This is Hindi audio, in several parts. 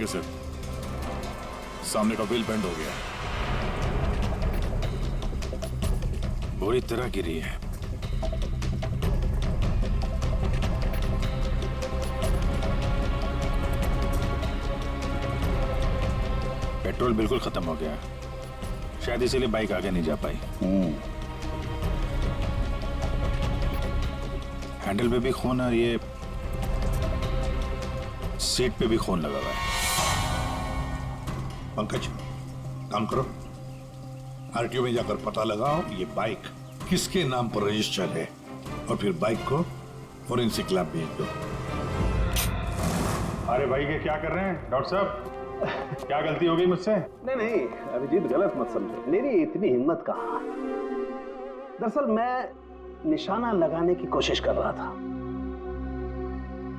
के सिर सामने का व्हील बेंड हो गया, बुरी तरह गिरी है। पेट्रोल बिल्कुल खत्म हो गया, शायद इसीलिए बाइक आगे नहीं जा पाई। हैंडल पे भी खून और ये सीट पे भी खून लगा हुआ है। पंकज, काम करो, आरटीओ में जाकर पता लगाओ ये बाइक किसके नाम पर रजिस्टर है और फिर बाइक को फोरेंसिक लैब भेज दो। अरे भाई ये क्या कर रहे हैं डॉक्टर साहब? क्या गलती हो गई मुझसे? नहीं अभिजीत, गलत मत समझो, मेरी इतनी हिम्मत कहाँ। दरअसल मैं निशाना लगाने की कोशिश कर रहा था।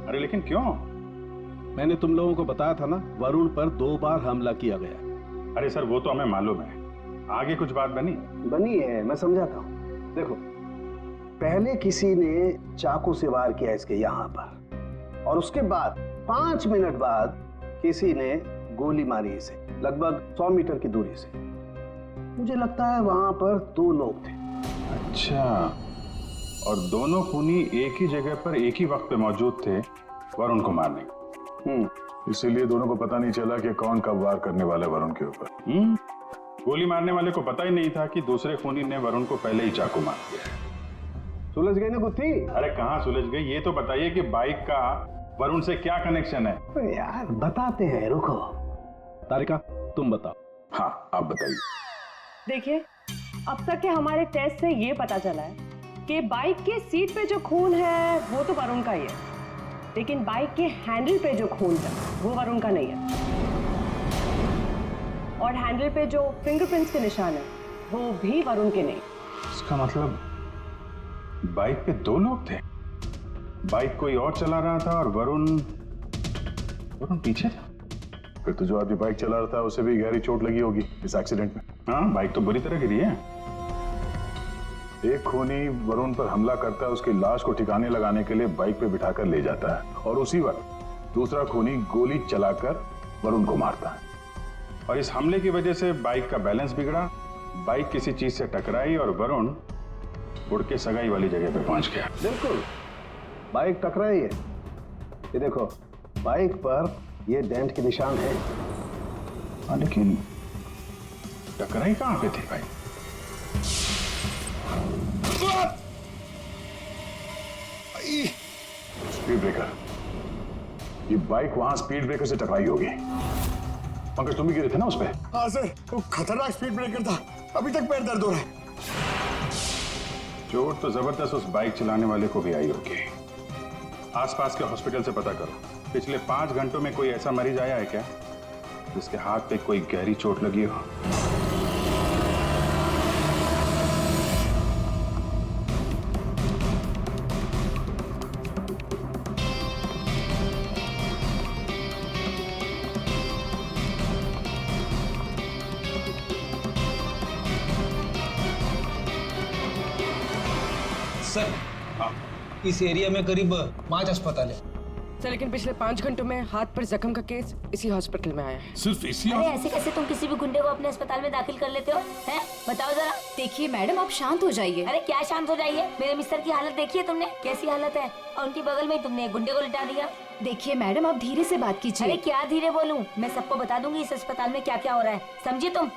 अरे लेकिन क्यों? मैंने तुम लोगों को बताया था ना, वरुण पर 2 बार हमला किया गया। अरे सर वो तो हमें मालूम है, आगे कुछ बात बनी है, मैं समझाता हूँ। देखो, पहले किसी ने चाकू से वार किया इसके यहाँ पर, और उसके बाद 5 मिनट बाद किसी ने गोली मारी इसे लगभग 100 मीटर की दूरी से। मुझे लगता है वहां पर 2 लोग थे। अच्छा, और दोनों खूनी एक ही जगह पर एक ही वक्त पे मौजूद थे वरुण को मारने। इसीलिए दोनों को पता नहीं चला कि कौन कब वार करने वाला वरुण के ऊपर। गोली मारने वाले को पता ही नहीं था कि दूसरे खूनी ने वरुण को पहले ही चाकू मार दिया। सुलझ गई ना गुत्थी? अरे कहाँ सुलझ गई, ये तो बताइए कि बाइक का वरुण से क्या कनेक्शन है? यार बताते हैं, रुको। तारिका तुम बताओ। हाँ आप बताइए। देखिए, अब तक के हमारे टेस्ट से ये पता चला है कि बाइक के सीट पे जो खून है वो तो वरुण का ही है, लेकिन बाइक के हैंडल पे जो खून है वो वरुण का नहीं है। और हैंडल पे जो फिंगरप्रिंट्स के निशान है वो भी वरुण के नहीं। इसका मतलब बाइक पे 2 लोग थे, बाइक कोई और चला रहा था और वरुण पीछे था। फिर तो जो आदमी बाइक चला रहा था उसे भी गहरी चोट लगी होगी इस एक्सीडेंट में। हाँ, बाइक तो बुरी तरह गिरी है। एक खूनी वरुण पर हमला करता है, उसकी लाश को ठिकाने लगाने के लिए बाइक पे बिठाकर ले जाता है, और उसी वक्त दूसरा खूनी गोली चलाकर वरुण को मारता है। और इस हमले की वजह से बाइक का बैलेंस बिगड़ा, बाइक किसी चीज से टकराई और वरुण उड़ के सगाई वाली जगह पे पहुंच गया। बिल्कुल, बाइक टकराई है। ये देखो, बाइक पर ये डेंट के निशान है। हाँ, लेकिन टकराई कहां पे थी भाई? स्पीड ब्रेकर, ये बाइक वहां स्पीड ब्रेकर से टकराई होगी। पंकज तुम भी गिरे थे ना उस पे? हाँ सर, वो खतरनाक स्पीड ब्रेकर था, अभी तक पैर दर्द हो रहा है। चोट तो जबरदस्त उस बाइक चलाने वाले को भी आई होगी। आसपास के हॉस्पिटल से पता करो, पिछले 5 घंटों में कोई ऐसा मरीज आया है क्या जिसके हाथ पे कोई गहरी चोट लगी हो? सर, इस एरिया में करीब 5 अस्पताल है सर, लेकिन पिछले 5 घंटों में हाथ पर जख्म का केस इसी हॉस्पिटल में आया है। सिर्फ इसी? अरे ऐसे कैसे तुम किसी भी गुंडे को अपने अस्पताल में दाखिल कर लेते हो? हैं? बताओ जरा। देखिए मैडम, आप शांत हो जाइए। अरे क्या शांत हो जाइए? मेरे मिस्टर की हालत देखिए तुमने, कैसी हालत है, और उनकी बगल में तुमने एक गुंडे को लिटा दिया। देखिए मैडम, आप धीरे से बात कीजिए। अरे क्या धीरे बोलूं? मैं सबको बता दूंगी इस अस्पताल में क्या क्या हो रहा है, समझी तुम?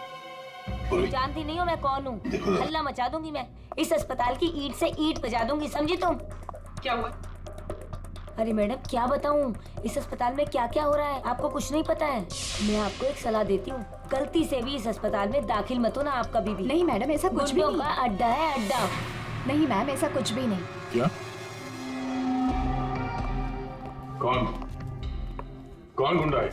जानती नहीं हो मैं कौन हूँ? हल्ला मचा दूंगी मैं, इस अस्पताल की ईंट से ईंट बजा दूंगी, समझी तुम? क्या हुआ? अरे मैडम क्या बताऊं, इस अस्पताल में क्या क्या हो रहा है आपको कुछ नहीं पता है। मैं आपको एक सलाह देती हूँ, गलती से भी इस अस्पताल में दाखिल मत होना आप कभी भी। नहीं मैडम, ऐसा कुछ भी नहीं। अड्डा है अड्डा। नहीं मैम, ऐसा कुछ भी नहीं। क्या? कौन गुंडा है?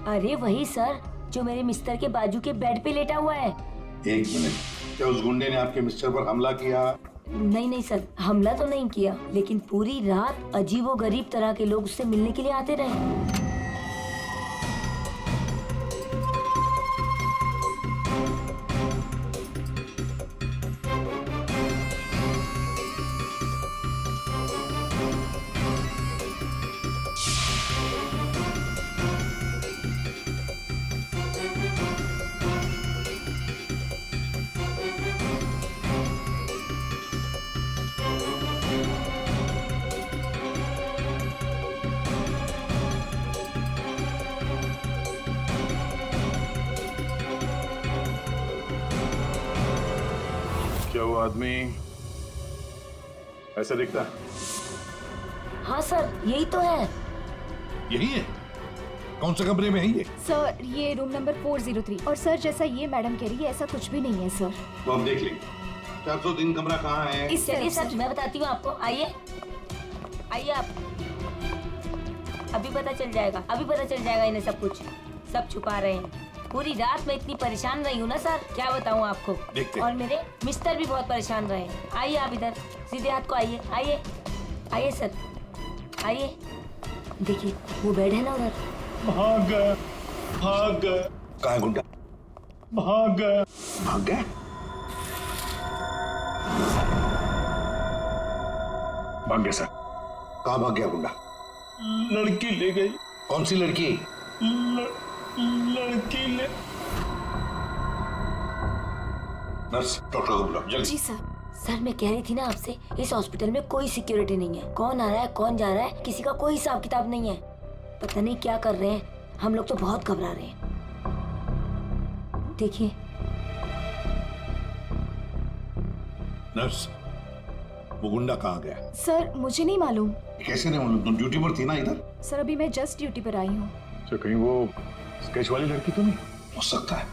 अरे वही सर, जो मेरे मिस्टर के बाजू के बेड पे लेटा हुआ है। 1 मिनट, क्या उस गुंडे ने आपके मिस्टर पर हमला किया? नहीं सर, हमला तो नहीं किया, लेकिन पूरी रात अजीबोगरीब तरह के लोग उससे मिलने के लिए आते रहे। क्या वो आदमी ऐसा दिखता है? हाँ सर, यही तो है। यही है? कौन से कमरे में है ये? सर ये रूम नंबर 403। और सर जैसा ये मैडम कह रही है ऐसा कुछ भी नहीं है सर। वो हम देख लेंगे। 403 कमरा कहाँ है? इस चलिए तरफ सर, मैं बताती हूँ आपको। आइए आइए आप। अभी पता चल जाएगा, अभी पता चल जाएगा इन्हें सब कुछ। सब छुपा रहे हैं। पूरी रात मैं इतनी परेशान रही हूँ ना सर, क्या बताऊँ आपको। देखते। और मेरे मिस्टर भी बहुत परेशान रहे। आइए आप इधर, सीधे हाथ को आइए। आइए आइए सर, आइए। देखिए वो बेड है ना उधर। भाग गया, भाग गया, कहाँ है गुंडा? भाग गया। भाग गया? भाग गया सर। कहाँ भाग गया गुंडा? लड़की ले गई। कौन सी लड़की? लड़की ले। नर्स, डॉक्टर को बुलाओ जल्दी। जी सर। सर मैं कह रही थी ना आपसे, इस हॉस्पिटल में कोई सिक्योरिटी नहीं है। कौन आ रहा है कौन जा रहा है किसी का कोई हिसाब किताब नहीं है। पता नहीं क्या कर रहे हैं। हम लोग तो बहुत घबरा रहे हैं। देखिए नर्स, वो गुंडा कहाँ गया? सर मुझे नहीं मालूम। कैसे नहीं मालूम? तुम ड्यूटी पर थी ना इधर? सर अभी मैं जस्ट ड्यूटी पर आई हूँ। सर कहीं वो स्केच वाली लड़की तो नहीं? हो सकता है।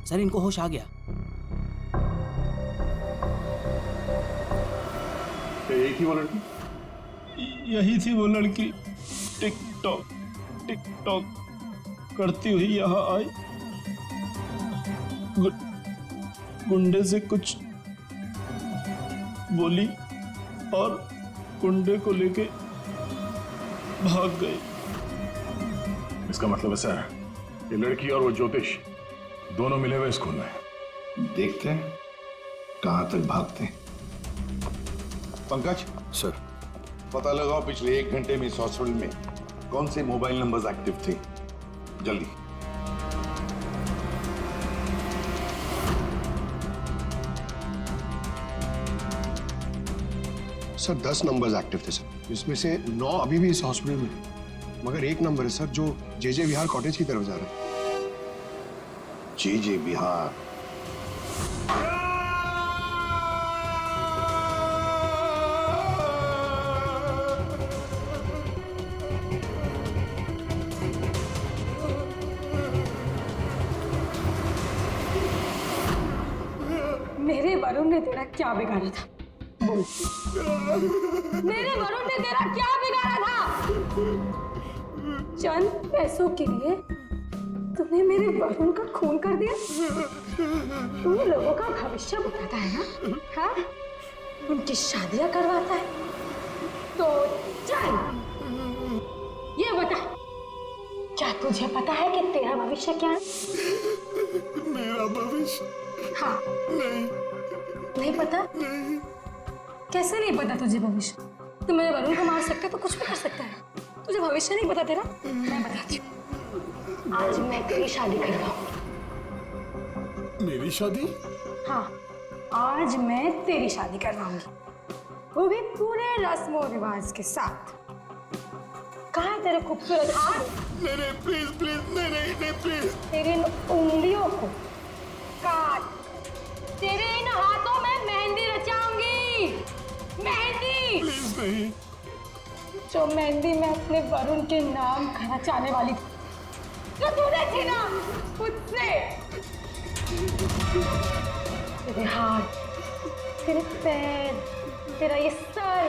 सर इनको होश आ गया। क्या यही थी वो लड़की? यही थी वो लड़की। टिकटॉक टिकटॉक करती हुई यहाँ आई। गुंडे से कुछ बोली और गुंडे को लेके भाग गई। इसका मतलब है सर, ये लड़की और वो ज्योतिष दोनों मिले हुए इस खून में। देखते हैं कहाँ तक भागते हैं। पंकज सर, पता लगाओ पिछले 1 घंटे में इस हॉस्पिटल में कौन से मोबाइल नंबर्स एक्टिव थे। जल्दी। सर 10 नंबर्स एक्टिव थे सर, इसमें से 9 अभी भी इस हॉस्पिटल में हैं। मगर एक नंबर है सर जो जे विहार कॉटेज की तरफ जा रहा है। जे बिहार। मेरे वरुण ने तेरा क्या बिगाड़ा था? बोल। मेरे वरुण ने तेरा क्या बिगाड़ा था? चंद पैसों के लिए तूने मेरे वरुण का खून कर दिया। तू लोगों का भविष्य बताता है ना? हाँ? उनकी शादियां करवाता है। तो चल ये बता, क्या तुझे पता है कि तेरा भविष्य क्या है? मेरा भविष्य? हाँ। नहीं पता? कैसे नहीं पता तुझे भविष्य? तू मेरे वरुण को मार सकता है तो कुछ भी कर सकता है। तुझे भविष्य नहीं पता तेरा? मैं बताती हूँ। आज मैं तेरी शादी करवाऊंगी। मेरी शादी? हाँ, आज मैं तेरी शादी करवाऊंगी, वो भी पूरे रस्मों रिवाज के साथ। कहाँ है तेरे खूबसूरत हाथ? नहीं प्लीज प्लीज, नहीं प्लीज। तेरी इन उंगलियों को काट, तेरे इन हाथों में मेहंदी रचाऊंगी। मेहंदी, प्लीज नहीं। जो मेहंदी मैं अपने वरुण के नाम का रचाने वाली थी, जो तूने छीना मुझसे। तेरे हाथ, तेरे पैर, तेरा ये सर,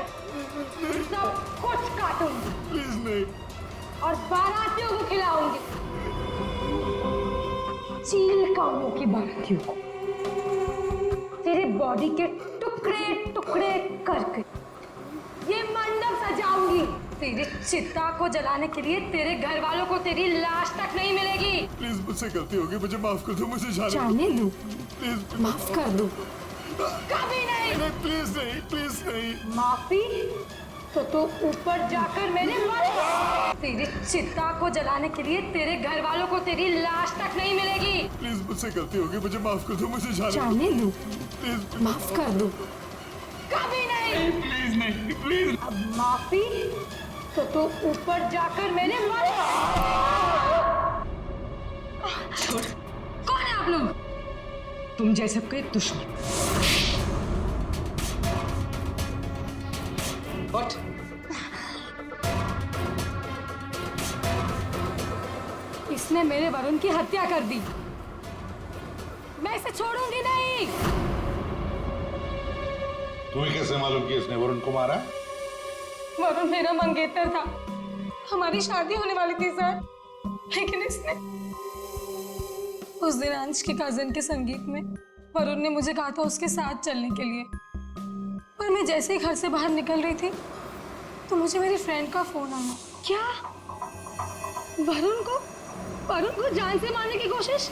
सब कुछ काटूंगी। प्लीज नहीं। और बारातियों को खिलाऊंगी। चील कामों की बारातियों को तेरे बॉडी के टुकड़े टुकड़े करके ये मंडप सजाऊंगी। तेरी चिता को जलाने के लिए तेरे घर वालों को तेरी लाश तक नहीं मिलेगी। प्लीज मुझसे गलती होगी, मुझे माफ कर दो, मुझे जाने दो, प्लीज माफ कर दो। कभी नहीं। नहीं प्लीज नहीं, प्लीज नहीं। माफी तो तू ऊपर जाकर मैंने मरेगा। तेरी चिता को जलाने के लिए तेरे घर वालों को तेरी लाश तक नहीं मिलेगी। प्लीज मुझसे गलती होगी, मुझे माफ कर दो, मुझे जाने दो, प्लीज माफ कर दो। कभी नहीं। प्लीज नहीं, प्लीज। अब माफी तो तू ऊपर जाकर मैंने मरेगा। कौन है आप लोग? तुम जैसे का एक दुश्मन। What? इसने मेरे वरुण की हत्या कर दी। मैं इसे छोड़ूंगी नहीं। तुम्हें कैसे मालूम कि इसने वरुण को मारा? वरुण मेरा मंगेतर था, हमारी शादी होने वाली थी सर, लेकिन इसने उस दिन अंश के कजन के संगीत में वरुण ने मुझे कहा था उसके साथ चलने के लिए, पर मैं जैसे ही घर से बाहर निकल रही थी तो मुझे मेरी फ्रेंड का फोन आया। क्या वरुण को जान से मारने की कोशिश?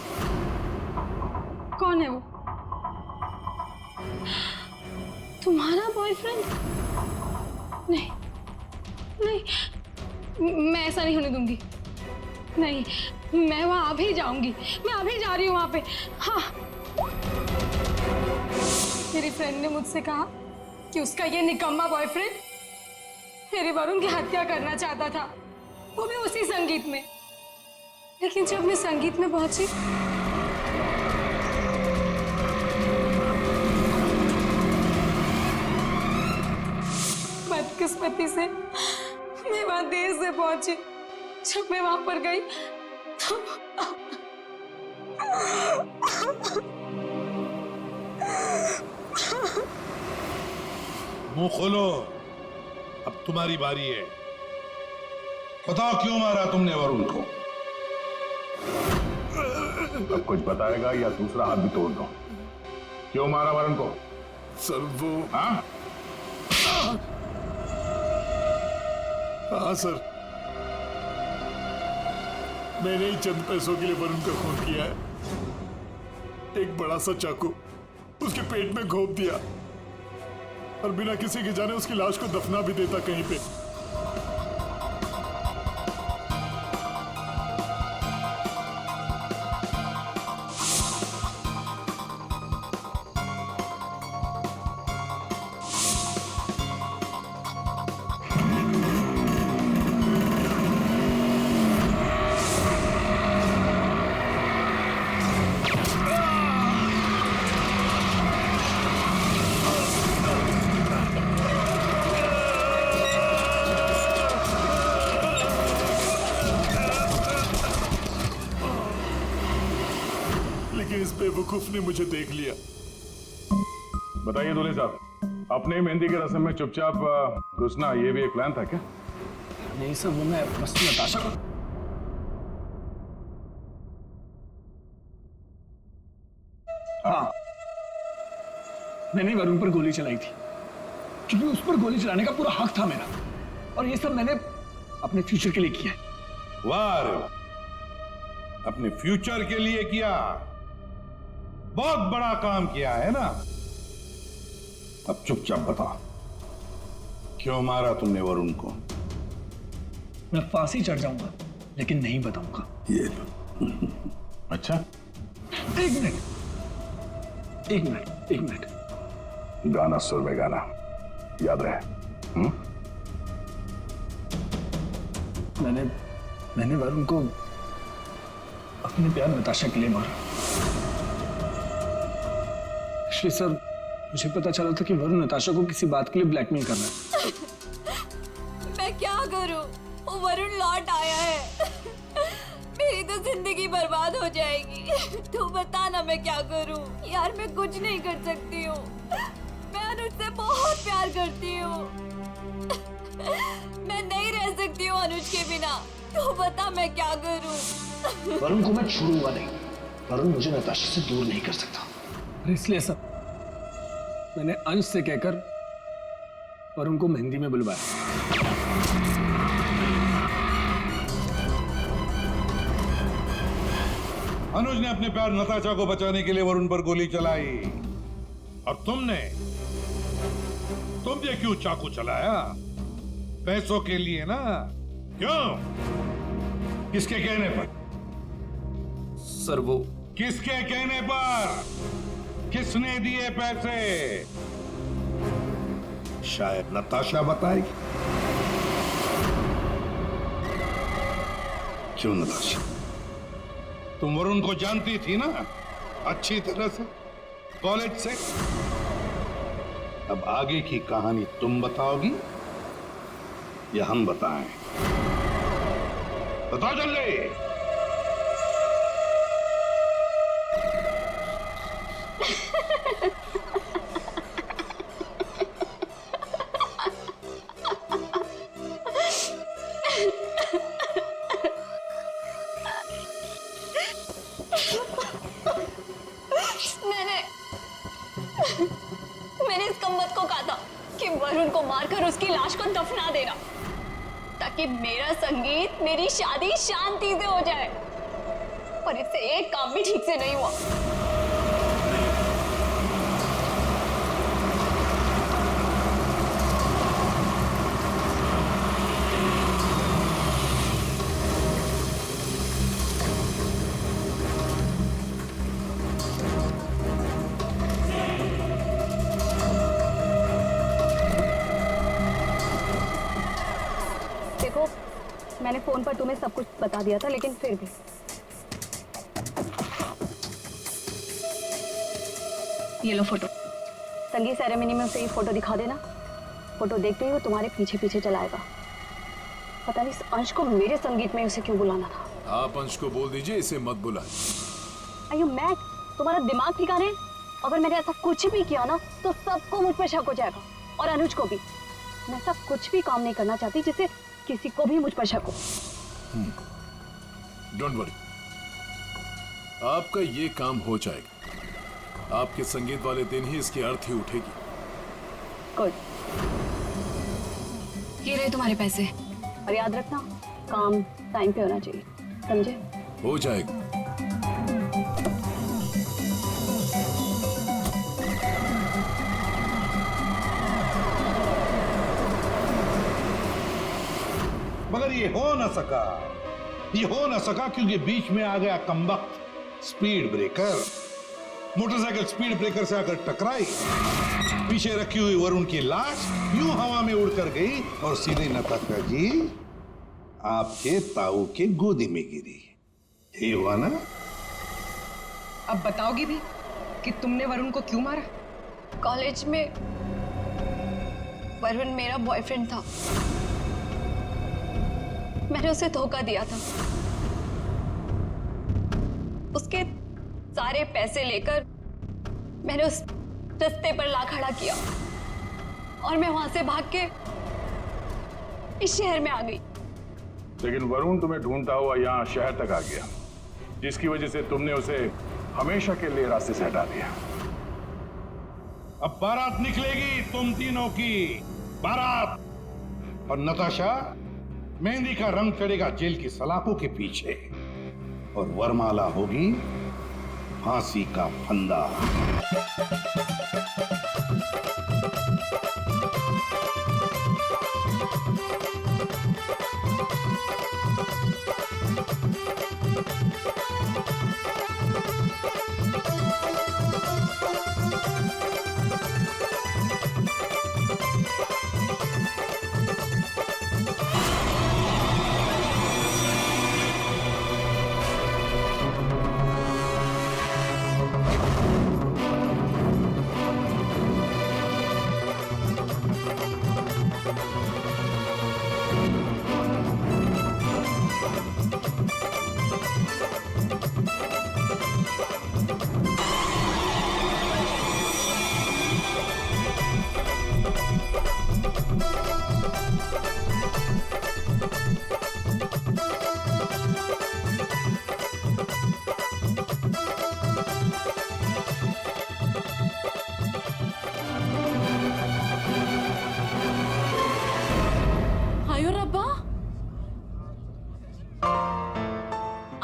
कौन है वो? तुम्हारा बॉयफ्रेंड? नहीं नहीं, मैं ऐसा नहीं होने दूंगी। नहीं, मैं वहां अभी जाऊंगी, मैं अभी जा रही हूँ वहां पे। हाँ, मेरी फ्रेंड ने मुझसे कहा कि उसका ये निकम्मा बॉयफ्रेंड मेरे वरुण की हत्या करना चाहता था, वो भी उसी संगीत में। लेकिन जब मैं संगीत में पहुंची बदकिस्मती से मैं वहां देर से पहुंची। जब मैं वहां पर गई तो मुंह खोलो, अब तुम्हारी बारी है। बताओ क्यों मारा तुमने वरुण को? अब कुछ बताएगा या दूसरा हाथ भी तोड़ दो। क्यों मारा वरुण को? सर वो हाँ हाँ सर, मैंने ही चंद पैसों के लिए वरुण का खून किया है। एक बड़ा सा चाकू उसके पेट में घोंप दिया और बिना किसी के जाने उसकी लाश को दफना भी देता कहीं पे। लेकिन इस बेवकूफ ने मुझे देख लिया। बताइए दूल्हे साहब, अपने मेहंदी के रस्म में चुपचाप घुसना ये भी एक प्लान था क्या? नहीं सर, वो मैं बस नताशा को हाँ, मैंने वरुण पर गोली चलाई थी क्योंकि उस पर गोली चलाने का पूरा हक था मेरा, और ये सब मैंने अपने फ्यूचर के लिए किया है। वाह रे वाह, अपने फ्यूचर के लिए किया, बहुत बड़ा काम किया है ना। अब चुपचाप बता, क्यों मारा तुमने वरुण को? मैं फांसी चढ़ जाऊंगा लेकिन नहीं बताऊंगा। ये लो। अच्छा, एक मिनट। गाना सुर में गाना याद रहे। मैंने वरुण को अपने प्यार नताशा के लिए मारा। एक्चुअली सर, मुझे पता चला था कि वरुण नताशा को किसी बात के लिए ब्लैकमेल कर रहा है। मैं क्या करूं? वो वरुण लौट आया है। मेरी तो जिंदगी बर्बाद हो जाएगी। तू बता ना मैं क्या करूं? यार मैं कुछ नहीं कर सकती हूँ। मैं अनुज से बहुत प्यार करती हूँ। मैं नहीं रह सकती हूँ अनुज के बिना। तू बता मैं क्या करूं? वरुण को मैं छोड़ूंगा नहीं। वरुण मुझे नताशा से दूर नहीं कर सकता, और इसलिए सर मैंने अंश से कहकर वरुण को मेहंदी में बुलवाया। अनुज ने अपने प्यार नताशा को बचाने के लिए वरुण पर गोली चलाई, और तुमने क्यों चाकू चलाया? पैसों के लिए ना? क्यों? किसके कहने पर? सर वो किसके कहने पर? किसने दिए पैसे? शायद नताशा बताएगी। क्यों नताशा? तुम वरुण को जानती थी ना अच्छी तरह से? कॉलेज से। अब आगे की कहानी तुम बताओगी या हम बताएं? बताओ जल्दी। मैंने इस कम्बत को कहा था कि वरुण को मारकर उसकी लाश को दफना देना, ताकि मेरा संगीत, मेरी शादी शांति से हो जाए। पर इससे एक काम भी ठीक से नहीं हुआ। देखो, मैंने फोन पर तुम्हें सब कुछ बता दिया था, लेकिन फिर भी ये लो फोटो। संगीत सेरेमनी में उसे ये फोटो दिखा देना। फोटो देखते ही वो तुम्हारे पीछे पीछे चलाएगा। पता नहीं इस अंश को मेरे संगीत में उसे क्यों बुलाना था। आप अंश को बोल दीजिए इसे मत बुलाएं। Are you mad? तुम्हारा दिमाग ठिकाने है? अगर मैंने ऐसा कुछ भी किया ना तो सबको मुझ पर शक हो जाएगा, और अनुज को भी। मैं ऐसा कुछ भी काम नहीं करना चाहती जिससे किसी को भी मुझ पर शक हो। डोंट वरी, आपका ये काम हो जाएगा। आपके संगीत वाले दिन ही इसकी अर्थी उठेगी। गुड। ये रहे तुम्हारे पैसे। और याद रखना, काम टाइम पे होना चाहिए, समझे? हो जाएगा। मगर ये हो ना सका। ये हो ना सका क्योंकि बीच में आ गया कमबख्त speed breaker. Motorcycle speed breaker से आकर टकराई, पीछे रखी हुई वरुण की लाश यूं हवा में उड़कर गई और सीधे नताशा जी आपके ताऊ के गोदी में गिरी। ये हुआ ना? अब बताओगी भी कि तुमने वरुण को क्यों मारा? कॉलेज में वरुण मेरा बॉयफ्रेंड था। मैंने उसे धोखा दिया था। उसके सारे पैसे लेकर मैंने उस रास्ते पर ला खड़ा किया और मैं वहां से भाग के इस शहर में आ गई। लेकिन वरुण तुम्हें ढूंढता हुआ यहाँ शहर तक आ गया, जिसकी वजह से तुमने उसे हमेशा के लिए रास्ते से हटा दिया। अब बारात निकलेगी तुम तीनों की बारात, और नताशा मेहंदी का रंग चढ़ेगा जेल की सलाखों के पीछे, और वरमाला होगी फांसी का फंदा।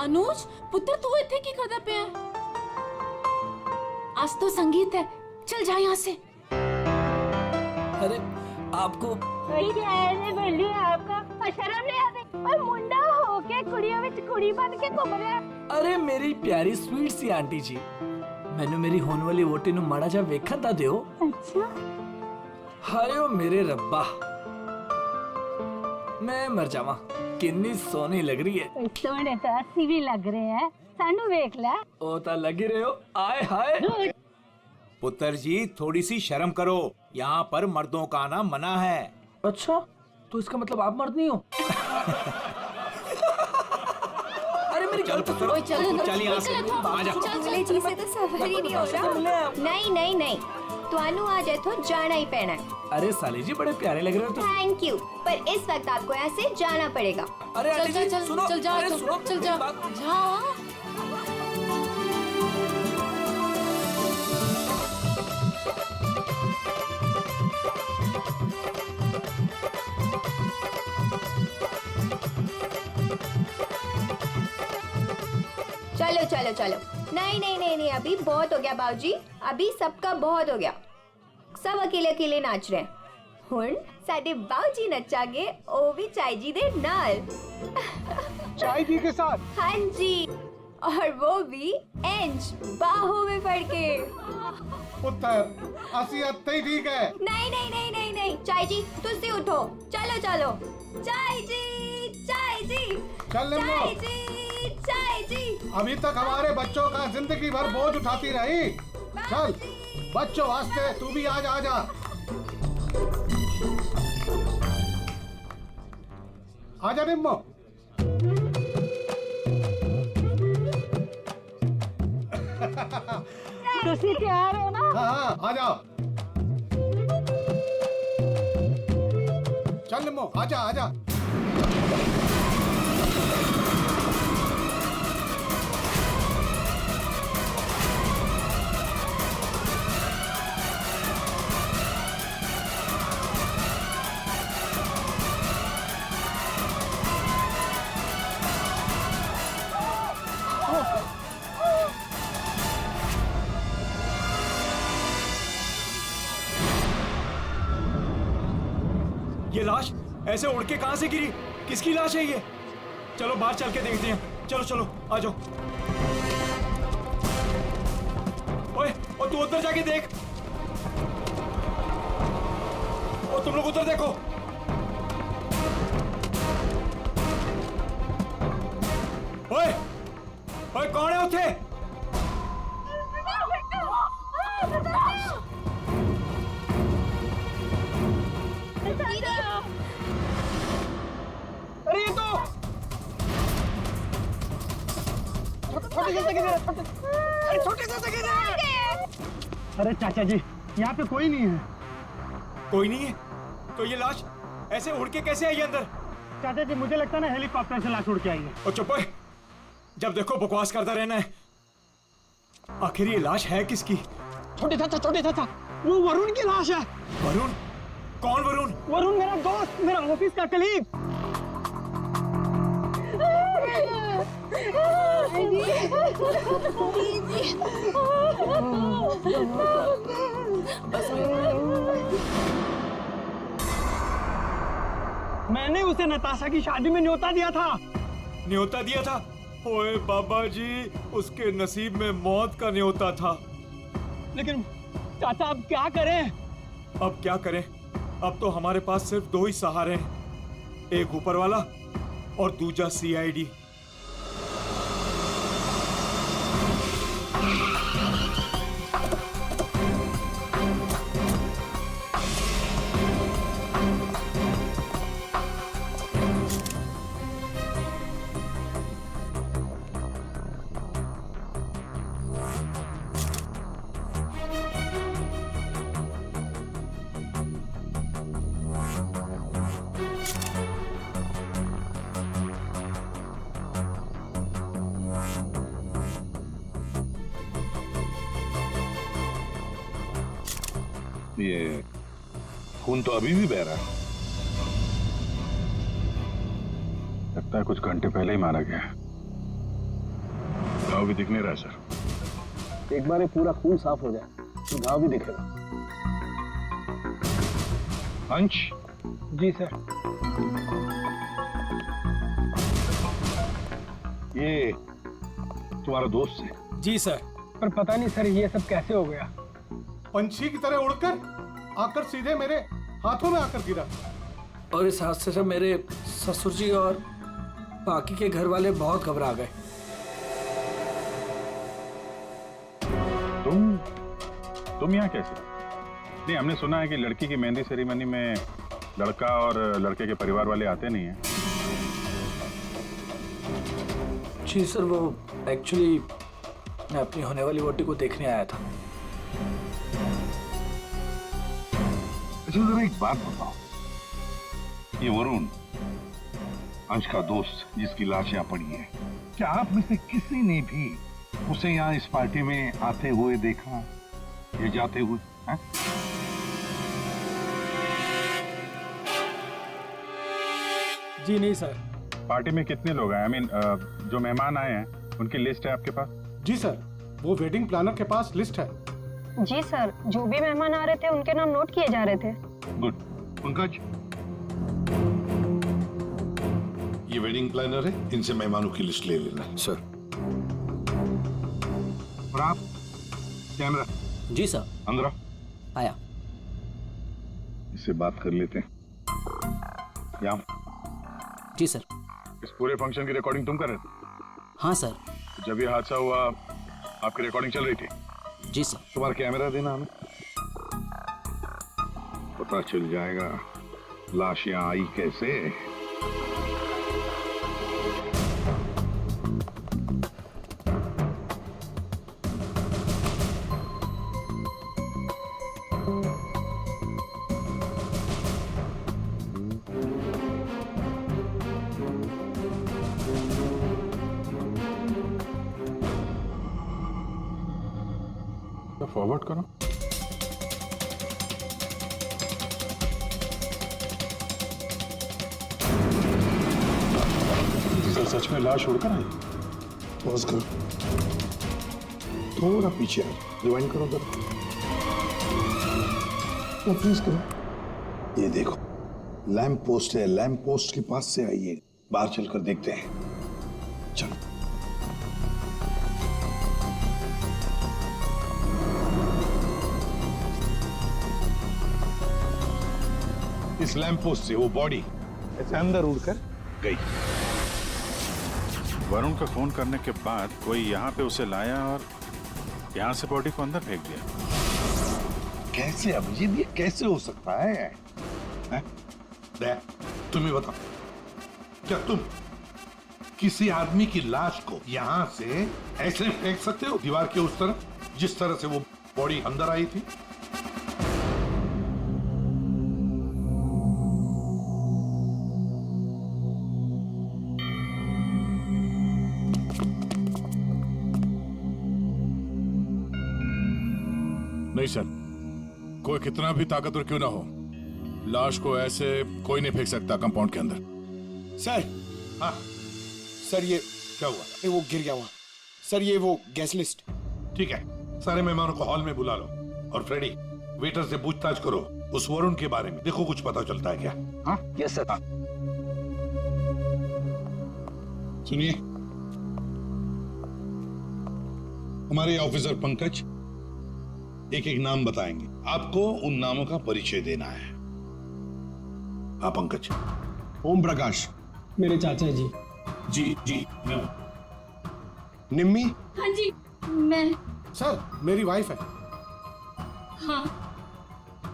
अनुज पुत्र तू इतने की कदर पे है? आज तो संगीत है, चल जा यहाँ से। अरे आपको आपका शर्म नहीं आती? और मुंडा होके कुड़ियों में कुड़ी बन के घूम रहा है। अरे मेरी प्यारी स्वीट सी आंटी जी, मैंने मेरी होने वाली वोटी नु माड़ा जा वेखा ता दियो। अच्छा हायो मेरे रब्बा, मैं मर जावा। किन्नी सोनी लग रही है। सोने तो अस्सी भी लग रहे हैं, सानू वेख ले। ओ ता लगी रहे हो। आए हाय पुत्र जी थोड़ी सी शर्म करो, यहाँ पर मर्दों का आना मना है। अच्छा, तो इसका मतलब आप मर्द नहीं हो? अरे मेरी गलती सुनो। चल यहाँ से, आजा। जी से तो सफर ही नहीं हो रहा। नहीं नहीं नहीं, तुहानू आज इथों जाना ही पैना है। अरे साले जी बड़े प्यारे लग रहे हो तुम। थैंक यू, पर इस वक्त आपको यहाँ से जाना पड़ेगा। अरे आंटी जी सुनो, चल जा, अरे चल, सुनो, चल जा, बात- जा। चलो चलो चलो, नहीं नहीं नहीं नहीं, अभी बहुत हो गया बाबूजी, अभी सबका बहुत हो गया। सब अकेले अकेले नाच रहे हैं। हुण साडे बाबूजी नचागे, ओ भी चाय जी दे नाल। चाय जी के साथ? हाँ जी, और वो भी इंच बाहों में पड़ के। पुत्र असी अत्ते ही ठीक है। नहीं नहीं नहीं नहीं नहीं, चाय जी तुसी उठो, चलो चलो। चाय जी, चाय जी, चल निम्मो। चाय जी, चाय जी। अभी तक हमारे बच्चों का जिंदगी भर बोझ उठाती रही। चल बच्चों वास्ते तू भी आज आ जा। आजा निम्मो। तुसी तैयार हो ना? हाँ आ जाओ। चल निम्मो आजा आजा। ये लाश ऐसे उड़ के कहां से गिरी? किसकी लाश है ये? चलो बाहर चल के देखते हैं। चलो चलो आ जाओ। ओए, और तू उधर जाके देख। और तुम लोग उधर देखो। ओए, ओए कौन है उठे? अरे ये तो छोटे से अरे चाचा जी, यहाँ पे कोई नहीं है। कोई नहीं है? तो ये लाश ऐसे उड़ के कैसे आई अंदर? चाचा जी मुझे लगता है ना हेलीकॉप्टर से लाश उड़ के आई है। और चुप है, जब देखो बकवास करता रहना है। आखिर ये लाश है किसकी? छोटे चाचा, वो वरुण की लाश है। वरुण? कौन वरुण? वरुण मेरा दोस्त, मेरा ऑफिस का कलीग। मैंने उसे नताशा की शादी में न्योता दिया था। न्योता दिया था? ओए बाबा जी, उसके नसीब में मौत का न्योता था। लेकिन चाचा अब क्या करें? अब क्या करें? अब तो हमारे पास सिर्फ दो ही सहारे हैं, एक ऊपर वाला और दूजा सीआईडी। ये खून तो अभी भी बह रहा है। लगता है कुछ घंटे पहले ही मारा गया। घाव भी दिख नहीं रहा सर। एक बार ये पूरा खून साफ हो जाए तो घाव भी दिखेगा। अंश? जी सर। ये तुम्हारा दोस्त है? जी सर। पर पता नहीं सर ये सब कैसे हो गया। पंछी की तरह उड़कर आकर सीधे मेरे हाथों में आकर गिरा। और इस हादसे से मेरे ससुर जी और बाकी के घर वाले बहुत घबरा गए। तुम तुम यहाँ कैसे? नहीं, हमने सुना है कि लड़की की मेहंदी सेरेमनी में लड़का और लड़के के परिवार वाले आते नहीं हैं। जी सर, वो एक्चुअली मैं अपनी होने वाली वोटी को देखने आया था। अच्छा जरा एक बात बताओ, ये वरुण अंश का दोस्त जिसकी लाश यहाँ पड़ी है, क्या आप में से किसी ने भी उसे यहाँ इस पार्टी में आते हुए देखा या जाते हुए? है? जी नहीं सर। पार्टी में कितने लोग आए? आई मीन जो मेहमान आए हैं उनकी लिस्ट है आपके पास? जी सर, वो वेडिंग प्लानर के पास लिस्ट है। जी सर, जो भी मेहमान आ रहे थे उनके नाम नोट किए जा रहे थे। गुड। पंकज, ये वेडिंग प्लानर है, इनसे मेहमानों की लिस्ट ले लेना। सर। और आप कैमरा जी सर। अंदर आया। इससे बात कर लेते हैं। यहाँ जी सर। इस पूरे फंक्शन की रिकॉर्डिंग तुम कर रहे थे? हाँ सर। जब ये हादसा हुआ आपकी रिकॉर्डिंग चल रही थी? जी सर। तुम्हारा कैमरा देना हमें, पता चल जाएगा लाश यहाँ आई कैसे। फॉरवर्ड करो। सर सच में लाश उड़कर आई? पॉज करो, थोड़ा पीछे आ, रिवाइंड करो उधर, फ्रीज करो। ये देखो लैंप पोस्ट है, लैंप पोस्ट के पास से आइए, बाहर चलकर देखते हैं। चलो। इस लैंप पोस्ट से वो बॉडी ऐसे अंदर उड़कर गई। वरुण का खून करने के बाद कोई यहाँ पे उसे लाया और यहाँ से बॉडी को अंदर फेंक दिया। कैसे अभिजीत, ये कैसे हो सकता है? हैं? तुम ही बताओ, क्या तुम किसी आदमी की लाश को यहाँ से ऐसे फेंक सकते हो दीवार के उस तरफ, जिस तरह से वो बॉडी अंदर आई थी? नहीं सर, कोई कितना भी ताकतवर क्यों ना हो, लाश को ऐसे कोई नहीं फेंक सकता कंपाउंड के अंदर। सर। हाँ सर ये क्या हुआ? वो गिर गया वहां। सर ये वो गैस लिस्ट। ठीक है, सारे मेहमानों को हॉल में बुला लो और फ्रेडी वेटर से पूछताछ करो उस वरुण के बारे में, देखो कुछ पता चलता है क्या। हाँ यस सर। सुनिए, हमारे ऑफिसर पंकज एक एक नाम बताएंगे, आपको उन नामों का परिचय देना है। हाँ पंकज। ओम प्रकाश। मेरे चाचा जी। जी जी। निम्मी। हाँ जी, मैं। सर मेरी वाइफ है। हाँ।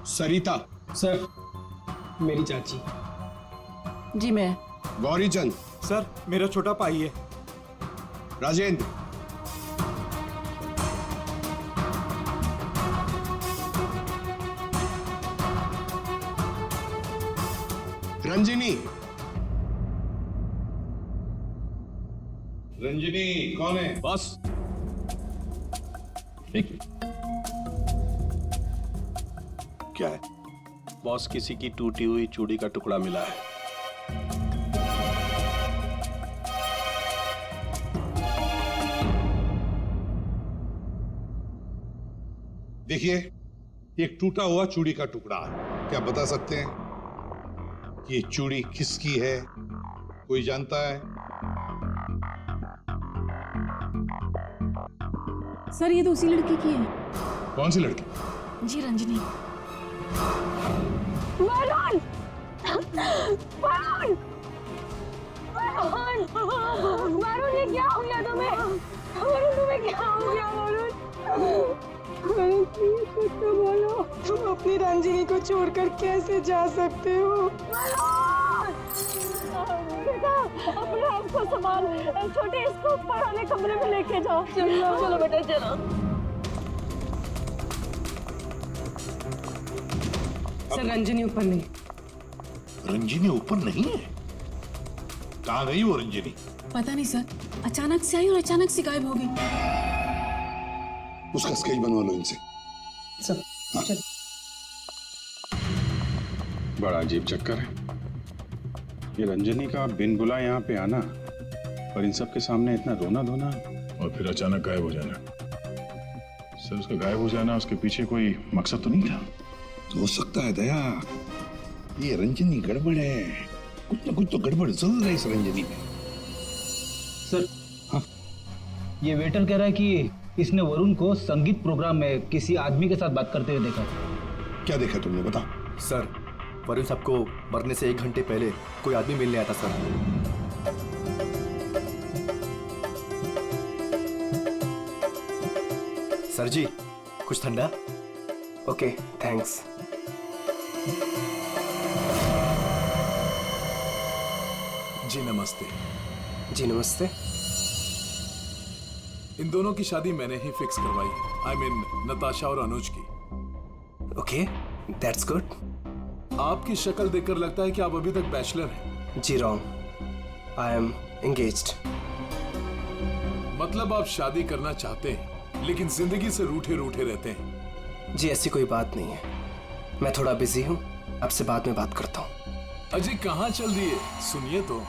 सरिता। सर मेरी चाची। जी मैं। गौरी चंद। सर मेरा छोटा भाई है। राजेंद्र। रंजिनी। रंजिनी कौन है? बस एक क्या है? बॉस, किसी की टूटी हुई चूड़ी का टुकड़ा मिला है। देखिए, एक टूटा हुआ चूड़ी का टुकड़ा है। क्या बता सकते हैं ये चूड़ी किसकी है? कोई जानता है? सर ये तो उसी लड़की की है। कौन सी लड़की? जी रंजनी। वरुण! वरुण! वरुण! वरुण, ये क्या हो गया तुम्हें? वरुण, तुम्हें क्या हो गया वरुण? वरुण, प्लीज इतनी रंजिनी को छोड़कर कैसे जा सकते हो? बेटा अपने आप को संभाल, छोटे इसको ऊपर वाले कमरे में लेके जाओ। चलो चलो बेटा चलो। सर रंजिनी ऊपर नहीं। रंजिनी ऊपर नहीं है? कहाँ गई वो रंजिनी? पता नहीं सर, अचानक से आई और अचानक से गायब हो गई। उसका स्केच बनवा लो इनसे। सर चल। बड़ा अजीब चक्कर है ये रंजनी का बिन बुलाए यहाँ पे आना और इन सब के सामने इतना रोना धोना और फिर अचानक गायब हो जाना। सर उसका गायब हो जाना, उसके पीछे कोई मकसद तो नहीं था? तो हो सकता है दया, ये रंजनी गड़बड़ है, कुछ ना कुछ तो गड़बड़ जरूर है इस रंजनी में। सर हाँ, ये वेटर कह रहा है कि इसने वरुण को संगीत प्रोग्राम में किसी आदमी के साथ बात करते हुए देखा। क्या देखा तुमने, बता। सर वरुण साहब को मरने से 1 घंटे पहले कोई आदमी मिलने आया था सर। सर जी कुछ ठंडा? Okay thanks. जी नमस्ते। जी नमस्ते। इन दोनों की शादी मैंने ही फिक्स करवाई। आई मीन नताशा और अनुज की। Okay that's good. आपकी शक्ल देखकर लगता है कि आप अभी तक बैचलर हैं। जी रॉन्ग, आई एम एंगेज्ड। मतलब आप शादी करना चाहते हैं लेकिन जिंदगी से रूठे रूठे रहते हैं। जी ऐसी कोई बात नहीं है, मैं थोड़ा बिजी हूँ, आपसे बाद में बात करता हूँ। अजी कहाँ चल दिए, सुनिए तो।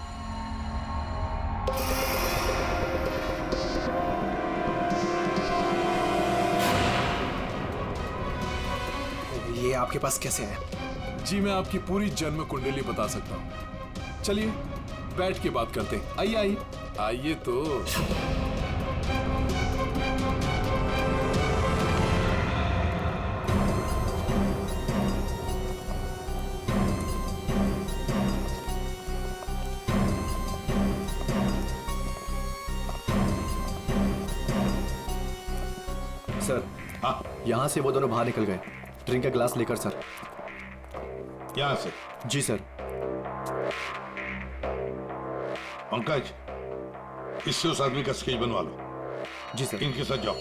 ये आपके पास कैसे है? जी मैं आपकी पूरी जन्म कुंडली बता सकता हूँ। चलिए बैठ के बात करते हैं। आइए आइए आइए तो। सर हाँ, यहाँ से वो दोनों बाहर निकल गए ड्रिंक का ग्लास लेकर। सर यहाँ से? जी सर। पंकज इससे उस आदमी का स्केच बनवा लो। जी सर। इनके साथ जाओ।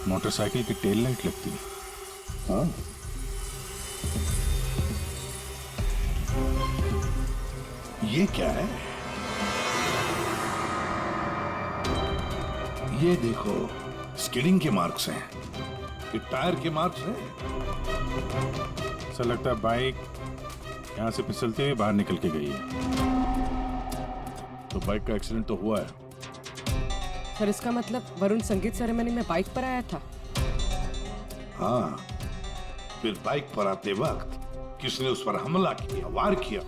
मोटरसाइकिल की टेल लाइट लगती है। हाँ ये क्या है? ये देखो स्किडिंग के मार्क्स हैं, ये टायर के मार्क्स हैं। ऐसा लगता है बाइक यहाँ से फिसलते हुए बाहर निकल के गई है। तो बाइक का एक्सीडेंट तो हुआ है। सर इसका मतलब वरुण संगीत सेरेमनी में बाइक पर आया था। हाँ, फिर बाइक पर आते वक्त किसने उस पर हमला किया, वार किया।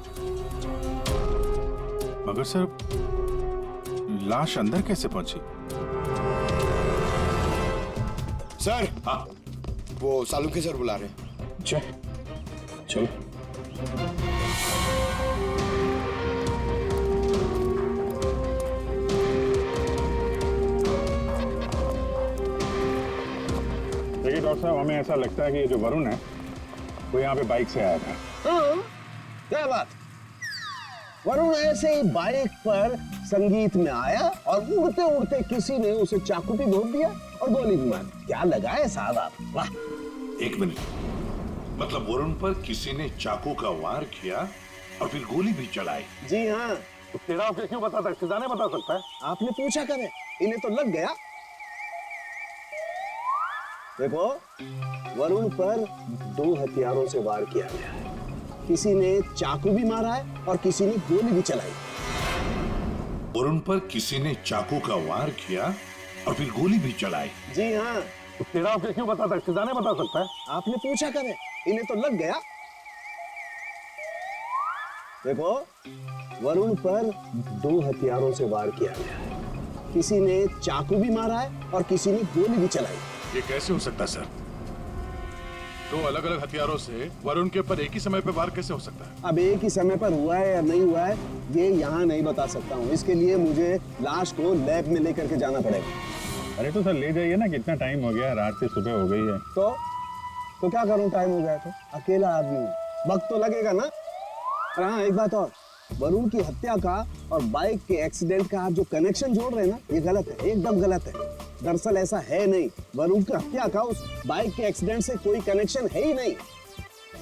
मगर सर लाश अंदर कैसे पहुंची? सर हाँ वो सालुंखे सर बुला रहे हैं। चलो देखिए डॉक्टर साहब, हमें ऐसा लगता है कि ये जो वरुण है वो यहाँ पे बाइक से आया था। हाँ, क्या बात। वरुण ऐसे ही बाइक पर संगीत में आया और उड़ते उड़ते किसी ने उसे चाकू भी घोंप दिया और गोली भी मार दी। क्या लगाए साहब आप, वाह। एक मिनट, मतलब वरुण पर किसी ने चाकू का वार किया और फिर गोली भी चलाई? जी हाँ। तेरा आपको क्यों बताता है? खजाने बता सकता है। आपने पूछा करे, इन्हें तो लग गया। देखो वरुण पर 2 हथियारों से वार किया गया है। किसी ने चाकू भी मारा है और किसी ने गोली भी चलाई। वरुण पर किसी ने चाकू का वार किया और फिर गोली भी चलाई? जी हाँ। तेरा आपको क्यों बताता है? खजाने बता सकता है। आपने पूछा करे, इन्हें तो लग गया। देखो, वरुण पर 2 हथियारों से वार किया गया है। किसी ने चाकू भी मारा है और किसी ने गोली भी चलाई। ये कैसे हो सकता है सर? 2 अलग-अलग हथियारों से वरुण के ऊपर एक ही समय पे वार कैसे हो सकता है? अब एक ही समय पर हुआ है या नहीं हुआ है, ये यहाँ नहीं बता सकता हूँ। इसके लिए मुझे लाश को लैब में लेकर के जाना पड़ेगा। अरे तो सर ले जाइए ना, कितना टाइम हो गया, रात से सुबह हो गई है। तो क्या करूँ, टाइम हो गया तो? अकेला आदमी हूँ, वक्त तो लगेगा ना। और हाँ, एक बात और, वरुण की हत्या का और बाइक के एक्सीडेंट का आप जो कनेक्शन जोड़ रहे हैं ना, ये गलत है, एकदम गलत है। दरअसल ऐसा है नहीं, वरुण की हत्या का उस बाइक के एक्सीडेंट से कोई कनेक्शन है ही नहीं।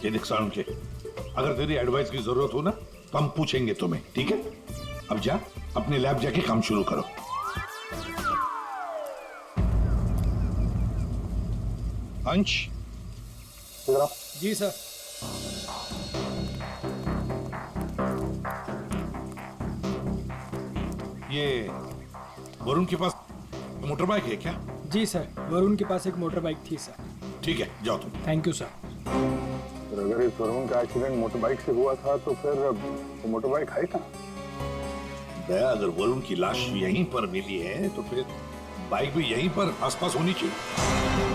ये देख सारुण के, अगर तेरी एडवाइस की जरूरत हो ना तो हम पूछेंगे तुम्हें, ठीक है? अब जा अपने लैब जाके काम शुरू करो। अंश, जी सर। ये वरुण के पास मोटर बाइक है क्या? जी सर, वरुण के पास एक मोटर बाइक थी सर। ठीक है, जाओ तुम। Thank you sir. अगर इस वरुण का एक्सीडेंट मोटर बाइक से हुआ था तो फिर वो मोटर बाइक है कहाँ? दया, अगर वरुण की लाश यहीं पर मिली है तो फिर बाइक भी यहीं पर आसपास होनी चाहिए।